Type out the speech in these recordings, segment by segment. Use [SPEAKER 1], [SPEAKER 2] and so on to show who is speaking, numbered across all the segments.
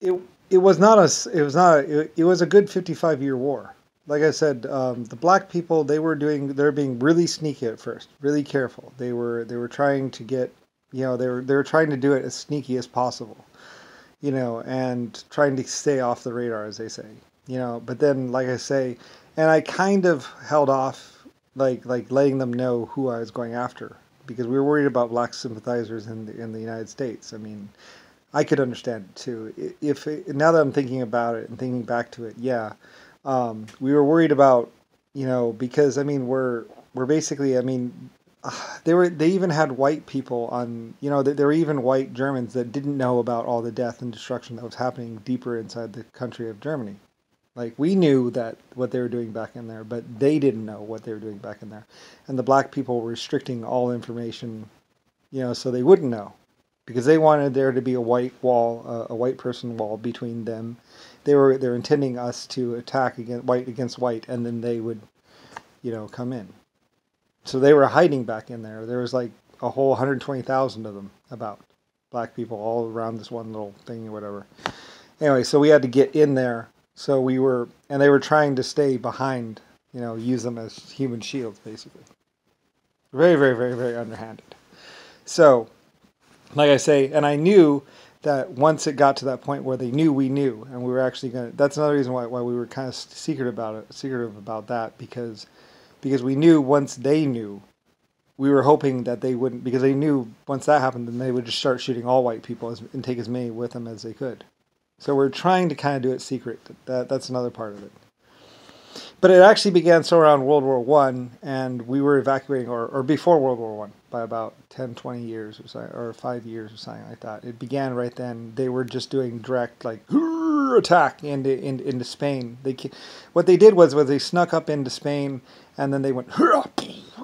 [SPEAKER 1] it it was not it was a good 55-year war. Like I said, the black people, they're being really sneaky at first, really careful. They were trying to get, they were trying to do it as sneaky as possible, and trying to stay off the radar, as they say, But then, like I say, and I kind of held off, like letting them know who I was going after, because we were worried about black sympathizers in the United States. I mean, I could understand it too. If now that I'm thinking about it and thinking back to it, yeah, we were worried about, because I mean we're basically, I mean, they even had white people on, there were even white Germans that didn't know about all the death and destruction that was happening deeper inside the country of Germany. Like, we knew that what they were doing back in there, but they didn't know what they were doing back in there, and the black people were restricting all information, so they wouldn't know, because they wanted there to be a white wall, a white person wall between them. They're intending us to attack against white, and then they would, come in. So they were hiding back in there. There was like a whole 120,000 of them, about, black people all around this one little thing or whatever. Anyway, so we had to get in there. So and they were trying to stay behind, use them as human shields, basically. Very, very, very, very underhanded. So, like I say, and I knew that once it got to that point where they knew we knew, and we were actually going to, that's another reason why we were kind of secretive about that, because we knew once they knew, we were hoping that they wouldn't, because they knew once that happened, then they would just start shooting all white people and take as many with them as they could. So we're trying to kind of do it secret. That's another part of it. But it actually began so around World War I, and we were evacuating, or before World War I, by about 10, 20 years or so, or 5 years or something like that. It began right then. They were just doing direct, like, attack into Spain. What they did was they snuck up into Spain, and then they went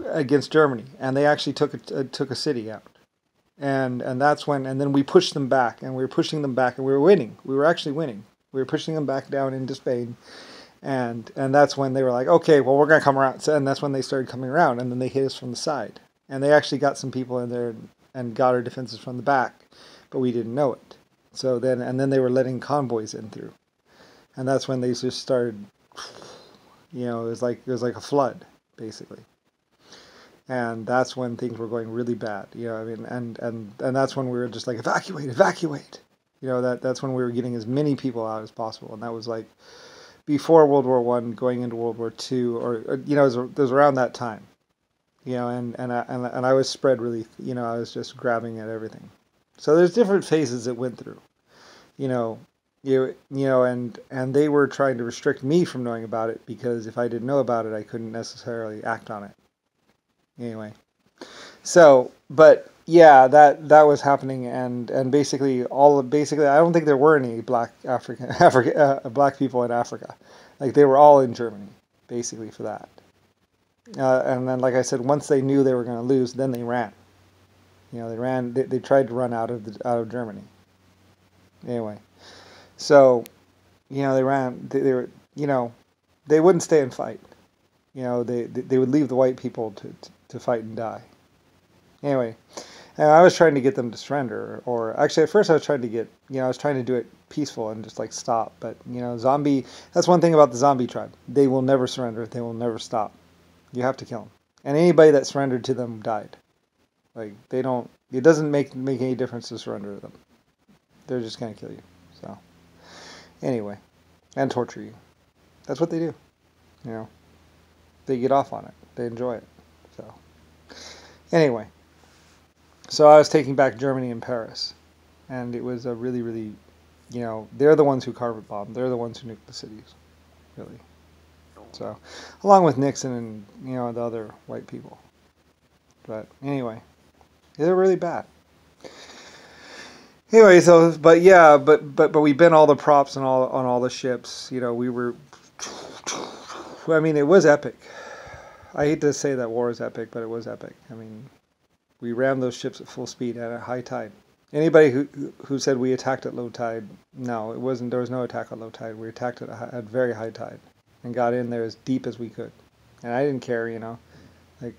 [SPEAKER 1] against Germany, and they actually took a city out. And that's when, and then we pushed them back, and we were pushing them back, and we were winning. We were actually winning. We were pushing them back down into Spain. And that's when they were like, okay, well, we're going to come around. And that's when they started coming around, and then they hit us from the side. And they actually got some people in there and got our defenses from the back, but we didn't know it. So then they were letting convoys in through. And that's when they just started, it was like a flood, basically. And that's when things were going really bad, I mean, and that's when we were just like, evacuate. That's when we were getting as many people out as possible. And that was like before World War I, going into World War II, or it was around that time, and I was spread really, I was just grabbing at everything. So there's different phases it went through, and they were trying to restrict me from knowing about it, because if I didn't know about it, I couldn't necessarily act on it. Anyway, so, but yeah, that was happening, and basically I don't think there were any black black people in Africa. Like, they were all in Germany, basically, for that. And then, like I said, once they knew they were going to lose, then they ran. They tried to run out of Germany. Anyway, so, they ran. They were, they wouldn't stay and fight. They would leave the white people to fight and die. Anyway, and I was trying to get them to surrender, or actually at first I was trying to get, I was trying to do it peaceful and just like stop. But, that's one thing about the zombie tribe. They will never surrender. They will never stop. You have to kill them. And anybody that surrendered to them died. Like, it doesn't make any difference to surrender to them. They're just going to kill you. So, anyway, and torture you. That's what they do. They get off on it. They enjoy it. So, anyway, so I was taking back Germany and Paris, and it was a really, really, they're the ones who carpet bombed. They're the ones who nuked the cities, really. So, along with Nixon and, the other white people. But anyway, they're really bad. Anyway, so, but yeah, but we bent all the props on all the ships. We were, I mean, it was epic. I hate to say that war is epic, but it was epic. I mean, we rammed those ships at full speed at a high tide. Anybody who said we attacked at low tide, no, it wasn't. There was no attack at low tide. We attacked at very high tide and got in there as deep as we could. And I didn't care, like,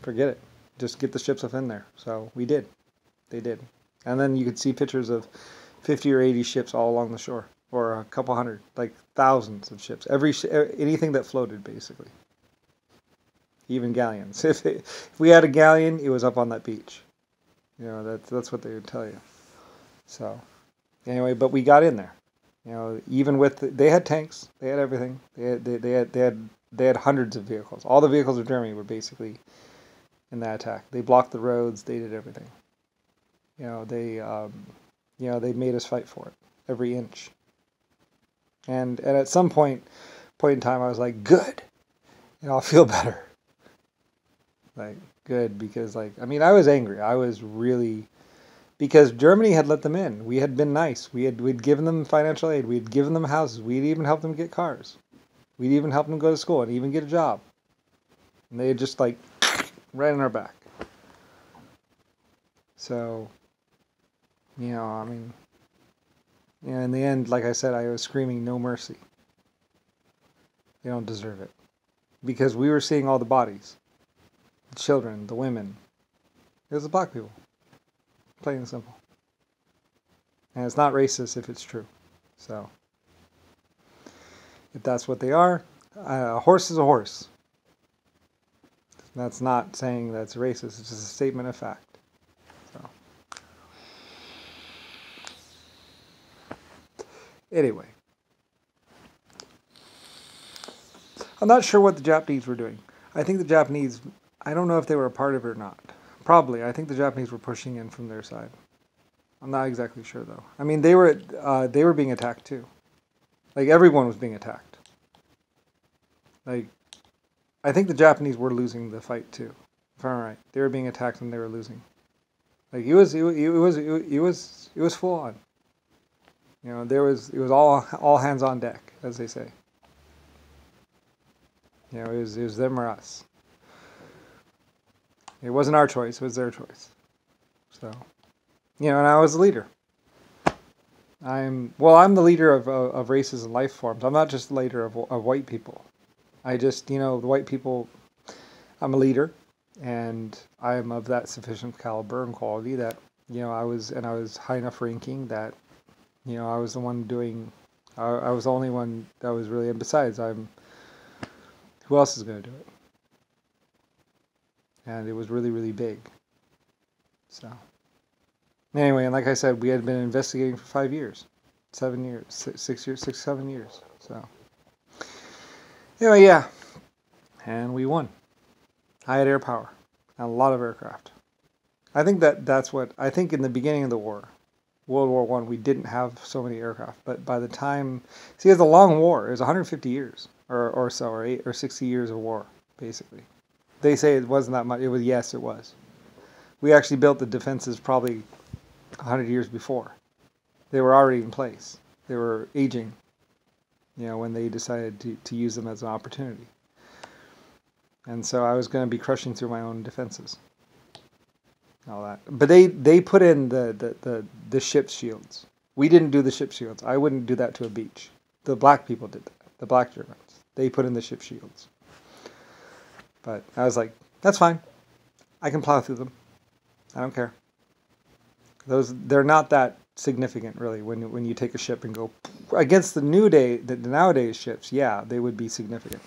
[SPEAKER 1] forget it. Just get the ships up in there. So we did. They did. And then you could see pictures of 50 or 80 ships all along the shore, or a couple hundred, like thousands of ships. Anything that floated, basically. Even galleons. If we had a galleon, it was up on that beach. You know, that's what they would tell you. So, anyway, but we got in there. You know, even with they had tanks, they had everything. They had hundreds of vehicles. All the vehicles of Germany were basically in that attack. They blocked the roads. They did everything. You know, they made us fight for it every inch. And at some point in time, I was like, good. You know, I'll feel better. Like, good, because, like, I mean, I was angry. I was really, because Germany had let them in. We had been nice. We'd given them financial aid. We'd given them houses. We'd even helped them get cars. We'd even helped them go to school and even get a job. And they had just, like, right on our back. So, you know, I mean, you know, in the end, like I said, I was screaming, no mercy. They don't deserve it. Because we were seeing all the bodies. The children, the women. It was the black people. Plain and simple. And it's not racist if it's true. So, if that's what they are, a horse is a horse. That's not saying that's racist. It's just a statement of fact. So, anyway. I'm not sure what the Japanese were doing. I think the Japanese, I don't know if they were a part of it or not. Probably. I think the Japanese were pushing in from their side. I'm not exactly sure, though. I mean, they were being attacked, too. Like, everyone was being attacked. Like, I think the Japanese were losing the fight, too. If I'm right. They were being attacked and they were losing. Like, it was full on. You know, it was all hands on deck, as they say. You know, it was them or us. It wasn't our choice, it was their choice. So, you know, and I was the leader. I'm the leader of races and life forms. I'm not just the leader of white people. I just, you know, the white people, I'm a leader, and I'm of that sufficient caliber and quality that, you know, I was high enough ranking that, you know, I was the one doing, I was the only one that was really, and besides, who else is going to do it? And it was really, really big. So, anyway, and like I said, we had been investigating for 5 years, 7 years, 6 years, 7 years. So, anyway, yeah. And we won. I had air power and a lot of aircraft. I think I think in the beginning of the war, World War I, we didn't have so many aircraft. But by the time, see, it was a long war. It was 150 years or so, or 8 or 60 years of war, basically. They say it wasn't that much. It was, yes, it was. We actually built the defenses probably 100 years before. They were already in place. They were aging, you know, when they decided to use them as an opportunity. And so I was going to be crushing through my own defenses. All that. But they put in the ship shields. We didn't do the ship shields. I wouldn't do that to a beach. The black people did that. The black Germans. They put in the ship shields. But I was like, that's fine. I can plow through them. I don't care. They're not that significant, really, when you take a ship and go against the nowadays ships. Yeah, they would be significant.